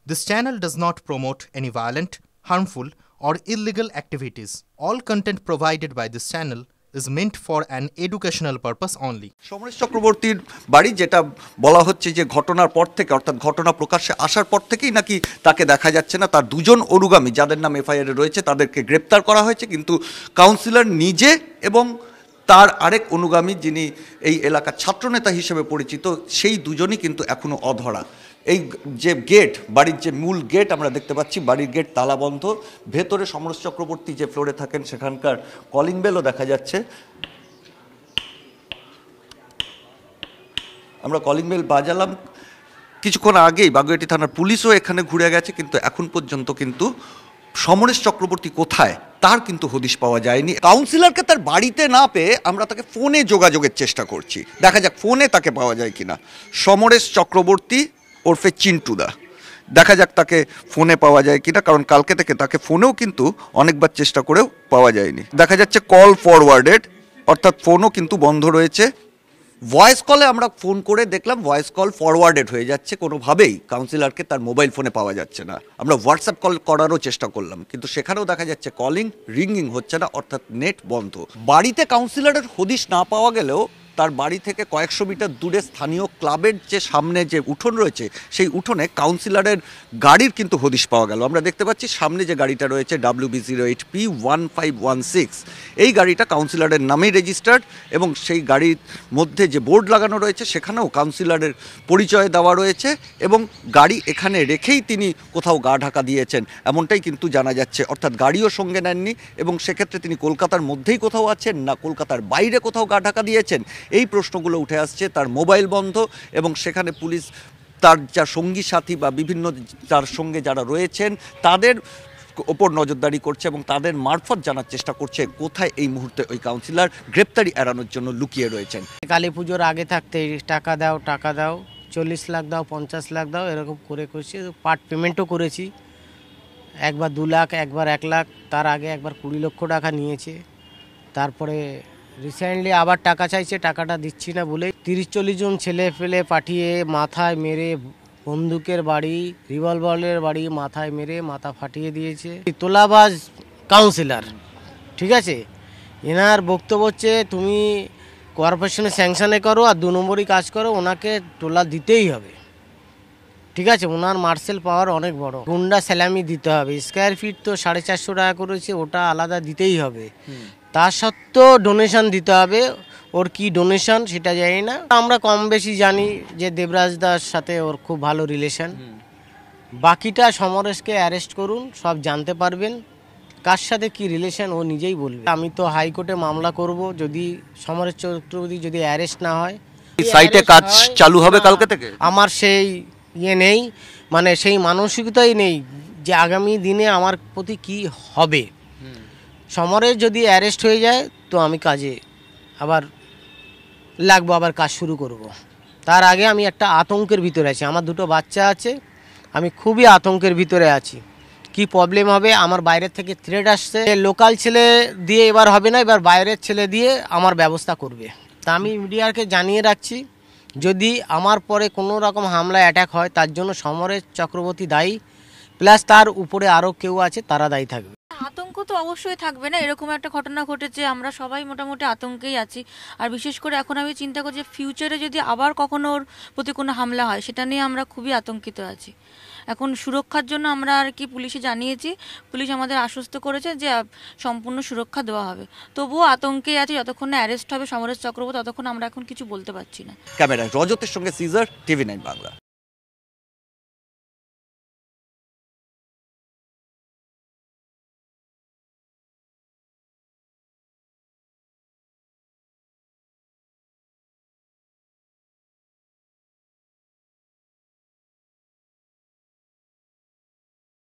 This channel does not promote any violent, harmful, or illegal activities. All content provided by this channel is meant for an educational purpose only. Samaresh চক্রবর্তীর বাড়ি যেটা বলা হচ্ছে যে ঘটনার পর থেকে অর্থাৎ ঘটনা প্রকাশ্যে আসার পর থেকেই নাকি তাকে দেখা যাচ্ছে না। তার দুজন অনুগামী যাদের নাম এফআইআর এ রয়েছে তাদেরকে গ্রেপ্তার করা হয়েছে, কিন্তু কাউন্সিলর নিজে এবং তার আরেক অনুগামী যিনি এই এলাকার ছাত্রনেতা হিসেবে পরিচিত সেই দুজনই কিন্তু এখনো অধরা। এই যে গেট, বাড়ির যে মূল গেট আমরা দেখতে পাচ্ছি, বাড়ির গেট তালাবন্ধ। ভেতরে সমরেশ চক্রবর্তী যে ফ্লোরে থাকেন সেখানকার কলিং বেলও দেখা যাচ্ছে। আমরা কলিং বেল বাজালাম কিছুক্ষণ আগেই, বাগুইআটি থানার পুলিশও এখানে ঘুরে গেছে, কিন্তু এখন পর্যন্ত কিন্তু সমরেশ চক্রবর্তী কোথায় তার কিন্তু হদিশ পাওয়া যায়নি। কাউন্সিলরকে তার বাড়িতে না পেয়ে আমরা তাকে ফোনে যোগাযোগের চেষ্টা করছি, দেখা যাক ফোনে তাকে পাওয়া যায় কিনা। সমরেশ চক্রবর্তী ওরফে চিন্টুদা, দেখা যাক তাকে ফোনে পাওয়া যায় কিনা, কারণ কালকে থেকে তাকে ফোনেও কিন্তু অনেকবার চেষ্টা করেও পাওয়া যায়নি। দেখা যাচ্ছে কল ফরওয়ার্ডেড, অর্থাৎ ফোনও কিন্তু বন্ধ রয়েছে। ভয়েস কলে আমরা ফোন করে দেখলাম ভয়েস কল ফরওয়ার্ডেড হয়ে যাচ্ছে, কোনোভাবেই কাউন্সিলরকে তার মোবাইল ফোনে পাওয়া যাচ্ছে না। আমরা হোয়াটসঅ্যাপ কল করারও চেষ্টা করলাম, কিন্তু সেখানেও দেখা যাচ্ছে কলিং রিঙ্গিং হচ্ছে না, অর্থাৎ নেট বন্ধ। বাড়িতে কাউন্সিলরের হদিশ না পাওয়া গেলেও তার বাড়ি থেকে কয়েকশো মিটার দূরে স্থানীয় ক্লাবের যে সামনে যে উঠোন রয়েছে সেই উঠোনে কাউন্সিলরের গাড়ির কিন্তু হদিশ পাওয়া গেল। আমরা দেখতে পাচ্ছি সামনে যে গাড়িটা রয়েছে WB08P1516, এই গাড়িটা কাউন্সিলরের নামেই রেজিস্টার্ড, এবং সেই গাড়ির মধ্যে যে বোর্ড লাগানো রয়েছে সেখানেও কাউন্সিলরের পরিচয় দেওয়া রয়েছে, এবং গাড়ি এখানে রেখেই তিনি কোথাও গা ঢাকা দিয়েছেন এমনটাই কিন্তু জানা যাচ্ছে। অর্থাৎ গাড়িও সঙ্গে নেননি, এবং সেক্ষেত্রে তিনি কলকাতার মধ্যেই কোথাও আছেন না কলকাতার বাইরে কোথাও গা ঢাকা দিয়েছেন, এই প্রশ্নগুলো উঠে আসছে। তার মোবাইল বন্ধ, এবং সেখানে পুলিশ তার যা সঙ্গী সাথী বা বিভিন্ন তার সঙ্গে যারা রয়েছেন তাদের ওপর নজরদারি করছে এবং তাদের মারফত জানার চেষ্টা করছে কোথায় এই মুহূর্তে ওই কাউন্সিলর গ্রেপ্তারি এড়ানোর জন্য লুকিয়ে রয়েছেন। কালী পুজোর আগে থাকতে টাকা দাও 40 লাখ দাও 50 লাখ দাও এরকম করে করছি, পার্ট পেমেন্টও করেছি, একবার 2 লাখ একবার 1 লাখ, তার আগে একবার 20 লক্ষ টাকা নিয়েছে। তারপরে রিসেন্টলি আবার টাকা চাইছে, টাকাটা দিচ্ছি না বলে 30-40 জন ছেলে ফেলে পাঠিয়ে মাথায় মেরে, বন্দুকের বাড়ি, রিভলভারের বাড়ি মাথায় মেরে মাথা ফাটিয়ে দিয়েছে। তোলাবাজ কাউন্সিলর, ঠিক আছে, এনার বক্তব্য হচ্ছে তুমি কর্পোরেশনে স্যাংশনে করো আর 2 নম্বরই কাজ করো, ওনাকে টোলা দিতেই হবে, ঠিক আছে। ওনার মার্শাল পাওয়ার অনেক বড়, গুন্ডা স্যালামি দিতে হবে। স্কোয়ার ফিট তো 450 টাকা করেছে, ওটা আলাদা দিতেই হবে। তা সত্ত্বেও ডোনেশন দিতে হবে, ওর কি ডোনেশন সেটা জানি না। আমরা কম বেশি জানি যে দেবরাজ দার সাথে ওর খুব ভালো রিলেশন। বাকিটা সমরেশকে অ্যারেস্ট করুন, সব জানতে পারবেন কার সাথে কি রিলেশন ও নিজেই বলবে। আমি তো হাইকোর্টে মামলা করব যদি সমরেশ চক্রবর্তী যদি অ্যারেস্ট না হয়। সাইটে কাজ চালু হবে কালকে থেকে। আমার সেই নেই, মানে সেই মানসিকতাই নেই যে আগামী দিনে আমার প্রতি কি হবে। সমরেশ যদি অ্যারেস্ট হয়ে যায় তো আমি কাজে আবার লাগবো, আবার কাজ শুরু করব। তার আগে আমি একটা আতঙ্কের ভিতরে আছি, আমার 2টো বাচ্চা আছে, আমি খুবই আতঙ্কের ভিতরে আছি। কি প্রবলেম হবে, আমার বাইরের থেকে থ্রেট আসছে, লোকাল ছেলে দিয়ে এবার হবে না, এবার বাইরের ছেলে দিয়ে আমার ব্যবস্থা করবে। তা আমি মিডিয়াকে জানিয়ে রাখছি, যদি আমার পরে কোনো রকম হামলা অ্যাটাক হয় তার জন্য সমরেশ চক্রবর্তী দায়ী, প্লাস তার উপরে আরও কেউ আছে তারা দায়ী থাকবে। আতঙ্ক তো অবশ্যই থাকবে না, এরকম একটা ঘটনা ঘটেছে, আমরা সবাই মোটামুটি আতঙ্কেই আছি। আর বিশেষ করে এখন আমি চিন্তা করছি ফিউচারে যদি আবার কখনো ওর প্রতি কোনো হামলা হয় সেটা নিয়ে আমরা খুবই আতঙ্কিত আছি। এখন সুরক্ষার জন্য আমরা আর কি পুলিশে জানিয়েছি, পুলিশ আমাদের আশ্বস্ত করেছে যে সম্পূর্ণ সুরক্ষা দেওয়া হবে। তবুও আতঙ্কেই আছে, যতক্ষণ না অ্যারেস্ট হবে সমরেশ চক্রবর্তী ততক্ষণ আমরা এখন কিছু বলতে পারছি না। ক্যামেরায় রজতের সঙ্গে সিজার, TV9 বাংলা।